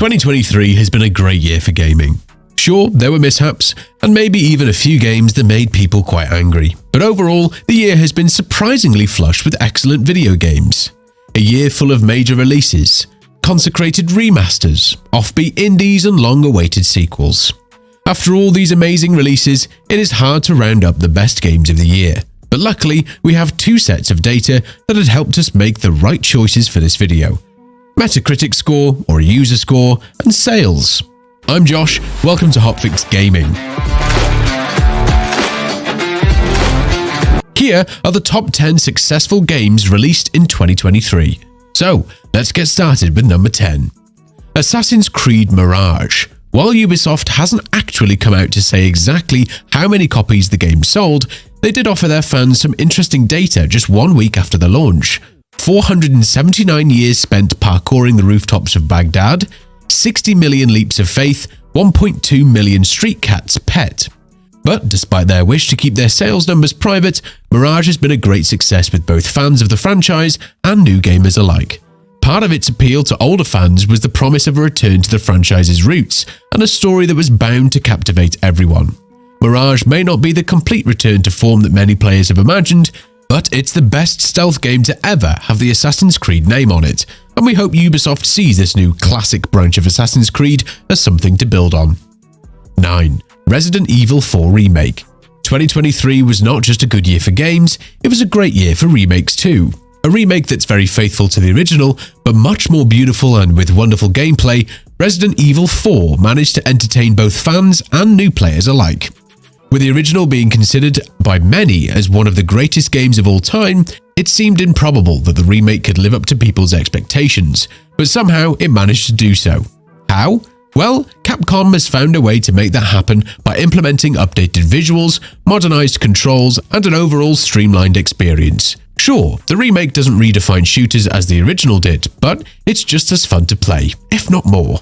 2023 has been a great year for gaming. Sure, there were mishaps, and maybe even a few games that made people quite angry, but overall, the year has been surprisingly flush with excellent video games. A year full of major releases, consecrated remasters, offbeat indies and long-awaited sequels. After all these amazing releases, it is hard to round up the best games of the year, but luckily we have two sets of data that had helped us make the right choices for this video. Metacritic score or user score, and sales. I'm Josh, welcome to HotFix Gaming. Here are the top 10 successful games released in 2023. So, let's get started with number 10. Assassin's Creed Mirage. While Ubisoft hasn't actually come out to say exactly how many copies the game sold, they did offer their fans some interesting data just 1 week after the launch. 479 years spent parkouring the rooftops of Baghdad, 60 million leaps of faith, 1.2 million street cats pet. But despite their wish to keep their sales numbers private, Mirage has been a great success with both fans of the franchise and new gamers alike. Part of its appeal to older fans was the promise of a return to the franchise's roots and a story that was bound to captivate everyone. Mirage may not be the complete return to form that many players have imagined, but it's the best stealth game to ever have the Assassin's Creed name on it, and we hope Ubisoft sees this new classic branch of Assassin's Creed as something to build on. 9. Resident Evil 4 Remake. 2023 was not just a good year for games, it was a great year for remakes too. A remake that's very faithful to the original, but much more beautiful and with wonderful gameplay, Resident Evil 4 managed to entertain both fans and new players alike. With the original being considered by many as one of the greatest games of all time, it seemed improbable that the remake could live up to people's expectations, but somehow it managed to do so. How? Well, Capcom has found a way to make that happen by implementing updated visuals, modernized controls, and an overall streamlined experience. Sure, the remake doesn't redefine shooters as the original did, but it's just as fun to play, if not more.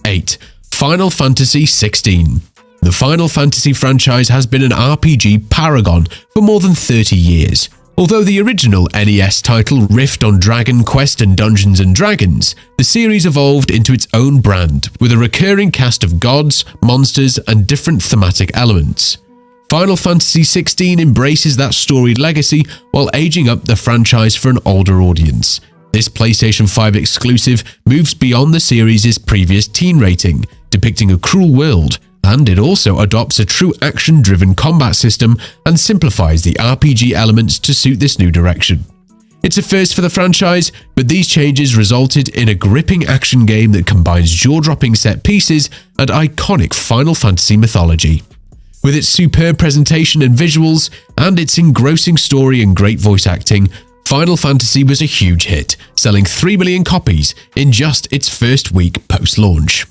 8. Final Fantasy 16. The Final Fantasy franchise has been an RPG paragon for more than 30 years. Although the original NES title riffed on Dragon Quest and Dungeons & Dragons, the series evolved into its own brand, with a recurring cast of gods, monsters, and different thematic elements. Final Fantasy XVI embraces that storied legacy while aging up the franchise for an older audience. This PlayStation 5 exclusive moves beyond the series' previous teen rating, depicting a cruel world, and it also adopts a true action-driven combat system and simplifies the RPG elements to suit this new direction. It's a first for the franchise, but these changes resulted in a gripping action game that combines jaw-dropping set pieces and iconic Final Fantasy mythology. With its superb presentation and visuals, and its engrossing story and great voice acting, Final Fantasy was a huge hit, selling 3 million copies in just its first week post-launch.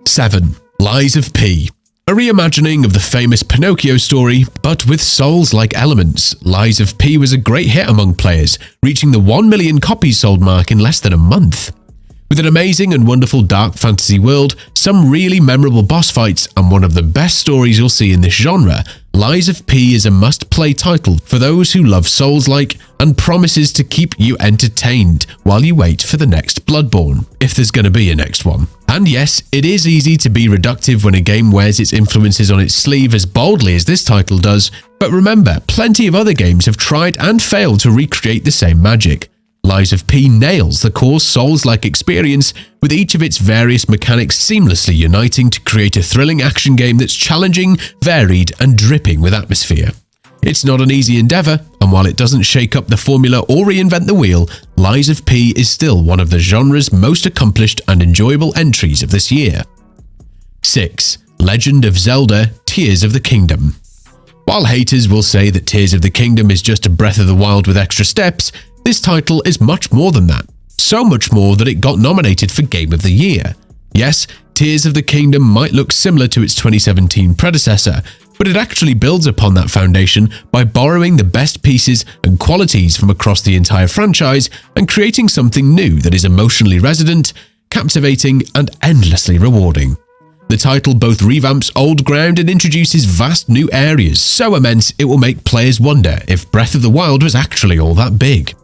7. Lies of P. A reimagining of the famous Pinocchio story, but with Souls-like elements, Lies of P was a great hit among players, reaching the 1 million copies sold mark in less than a month. With an amazing and wonderful dark fantasy world, some really memorable boss fights, and one of the best stories you'll see in this genre, Lies of P is a must-play title for those who love Souls-like and promises to keep you entertained while you wait for the next Bloodborne, if there's going to be a next one. And yes, it is easy to be reductive when a game wears its influences on its sleeve as boldly as this title does, but remember, plenty of other games have tried and failed to recreate the same magic. Lies of P nails the core Souls-like experience, with each of its various mechanics seamlessly uniting to create a thrilling action game that's challenging, varied, and dripping with atmosphere. It's not an easy endeavor, and while it doesn't shake up the formula or reinvent the wheel, Lies of P is still one of the genre's most accomplished and enjoyable entries of this year. 6. Legend of Zelda: Tears of the Kingdom. While haters will say that Tears of the Kingdom is just a Breath of the Wild with extra steps, this title is much more than that. So much more that it got nominated for Game of the Year. Yes, Tears of the Kingdom might look similar to its 2017 predecessor, but it actually builds upon that foundation by borrowing the best pieces and qualities from across the entire franchise and creating something new that is emotionally resonant, captivating, and endlessly rewarding. The title both revamps old ground and introduces vast new areas so immense it will make players wonder if Breath of the Wild was actually all that big.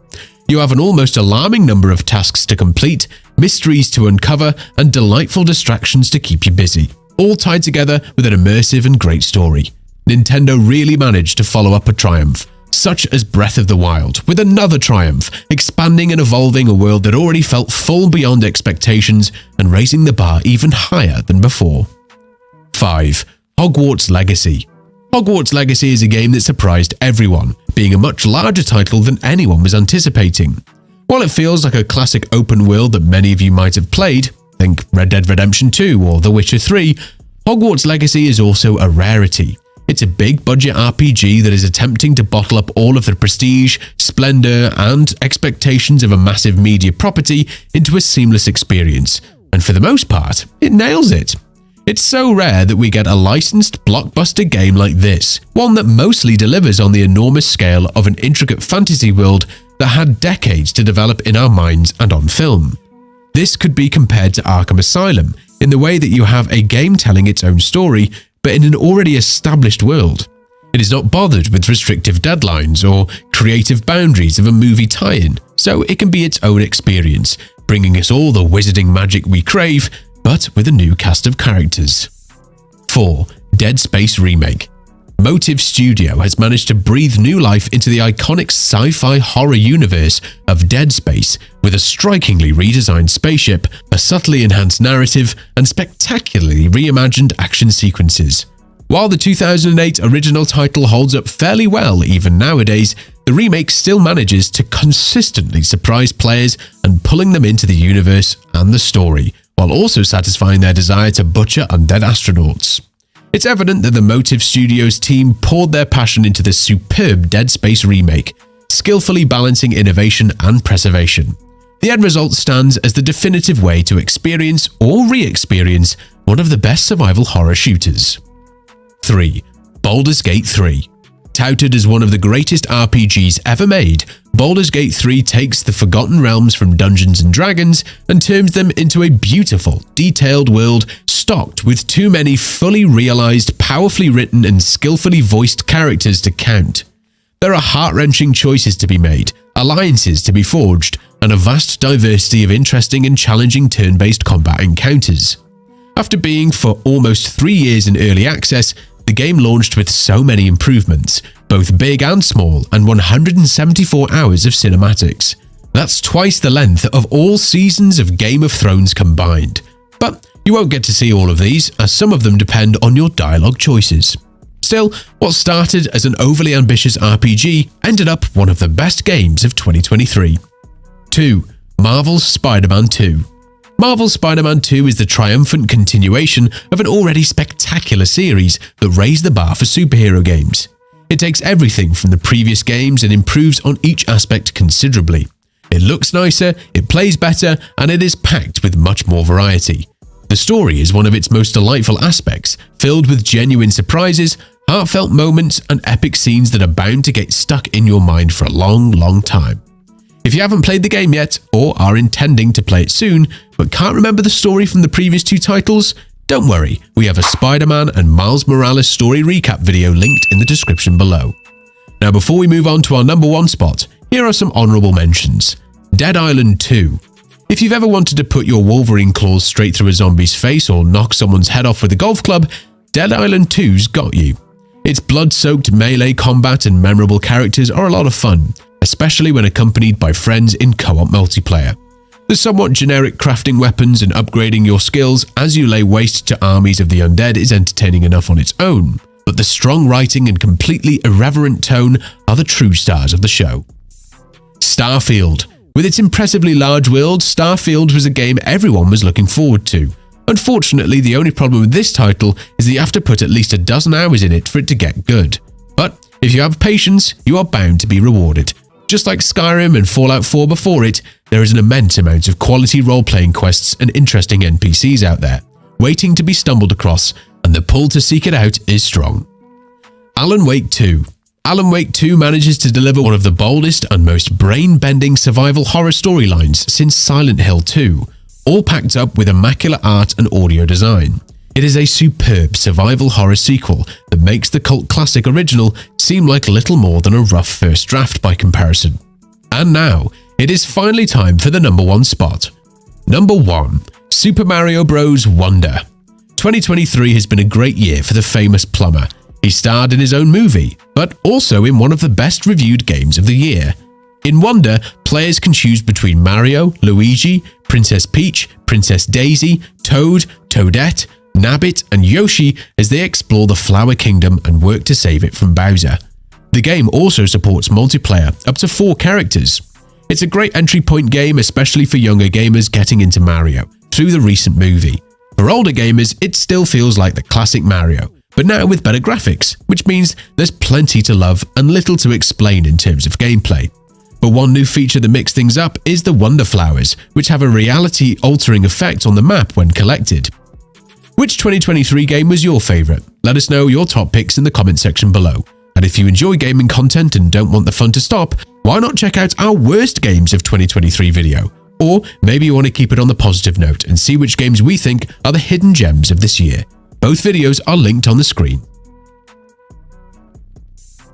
You have an almost alarming number of tasks to complete, mysteries to uncover, and delightful distractions to keep you busy, all tied together with an immersive and great story. Nintendo really managed to follow up a triumph, such as Breath of the Wild, with another triumph, expanding and evolving a world that already felt full beyond expectations and raising the bar even higher than before. 5. Hogwarts Legacy. Hogwarts Legacy is a game that surprised everyone, being a much larger title than anyone was anticipating. While it feels like a classic open world that many of you might have played, think Red Dead Redemption 2 or The Witcher 3, Hogwarts Legacy is also a rarity. It's a big budget RPG that is attempting to bottle up all of the prestige, splendor, and expectations of a massive media property into a seamless experience, and for the most part, it nails it. It's so rare that we get a licensed blockbuster game like this, one that mostly delivers on the enormous scale of an intricate fantasy world that had decades to develop in our minds and on film. This could be compared to Arkham Asylum, in the way that you have a game telling its own story, but in an already established world. It is not bothered with restrictive deadlines or creative boundaries of a movie tie-in, so it can be its own experience, bringing us all the wizarding magic we crave, but with a new cast of characters. 4. Dead Space Remake. Motive Studio has managed to breathe new life into the iconic sci-fi horror universe of Dead Space with a strikingly redesigned spaceship, a subtly enhanced narrative, and spectacularly reimagined action sequences. While the 2008 original title holds up fairly well even nowadays, the remake still manages to consistently surprise players and pulling them into the universe and the story, while also satisfying their desire to butcher undead astronauts. It's evident that the Motive Studios team poured their passion into this superb Dead Space remake, skillfully balancing innovation and preservation. The end result stands as the definitive way to experience or re-experience one of the best survival horror shooters. 3. Baldur's Gate 3. Touted as one of the greatest RPGs ever made, Baldur's Gate 3 takes the Forgotten Realms from Dungeons & Dragons and turns them into a beautiful, detailed world stocked with too many fully realized, powerfully written and skillfully voiced characters to count. There are heart-wrenching choices to be made, alliances to be forged, and a vast diversity of interesting and challenging turn-based combat encounters. After being for almost 3 years in early access, the game launched with so many improvements, both big and small, and 174 hours of cinematics. That's twice the length of all seasons of Game of Thrones combined. But you won't get to see all of these, as some of them depend on your dialogue choices. Still, what started as an overly ambitious RPG ended up one of the best games of 2023. 2. Marvel's Spider-Man 2. Marvel's Spider-Man 2 is the triumphant continuation of an already spectacular series that raised the bar for superhero games. It takes everything from the previous games and improves on each aspect considerably. It looks nicer, it plays better, and it is packed with much more variety. The story is one of its most delightful aspects, filled with genuine surprises, heartfelt moments, and epic scenes that are bound to get stuck in your mind for a long, long time. If you haven't played the game yet, or are intending to play it soon, but can't remember the story from the previous 2 titles, don't worry, we have a Spider-Man and Miles Morales story recap video linked in the description below. Now before we move on to our number 1 spot, here are some honourable mentions. Dead Island 2. If you've ever wanted to put your Wolverine claws straight through a zombie's face or knock someone's head off with a golf club, Dead Island 2's got you. Its blood-soaked melee combat and memorable characters are a lot of fun, especially when accompanied by friends in co-op multiplayer. The somewhat generic crafting weapons and upgrading your skills as you lay waste to armies of the undead is entertaining enough on its own, but the strong writing and completely irreverent tone are the true stars of the show. Starfield. With its impressively large world, Starfield was a game everyone was looking forward to. Unfortunately, the only problem with this title is that you have to put at least a dozen hours in it for it to get good. But if you have patience, you are bound to be rewarded. Just like Skyrim and Fallout 4 before it, there is an immense amount of quality role-playing quests and interesting NPCs out there, waiting to be stumbled across, and the pull to seek it out is strong. Alan Wake 2. Alan Wake 2 manages to deliver one of the boldest and most brain-bending survival horror storylines since Silent Hill 2, all packed up with immaculate art and audio design. It is a superb survival horror sequel that makes the cult classic original seem like little more than a rough first draft by comparison. And now, it is finally time for the number 1 spot. Number 1. Super Mario Bros. Wonder. 2023 has been a great year for the famous plumber. He starred in his own movie, but also in one of the best reviewed games of the year. In Wonder, players can choose between Mario, Luigi, Princess Peach, Princess Daisy, Toad, Toadette, Nabbit, and Yoshi as they explore the Flower Kingdom and work to save it from Bowser. The game also supports multiplayer up to 4 characters. It's a great entry point game, especially for younger gamers getting into Mario through the recent movie. For older gamers, it still feels like the classic Mario, but now with better graphics, which means there's plenty to love and little to explain in terms of gameplay. But one new feature that mixes things up is the Wonder Flowers, which have a reality-altering effect on the map when collected. Which 2023 game was your favourite? Let us know your top picks in the comment section below. And if you enjoy gaming content and don't want the fun to stop, why not check out our worst games of 2023 video? Or maybe you want to keep it on the positive note and see which games we think are the hidden gems of this year. Both videos are linked on the screen.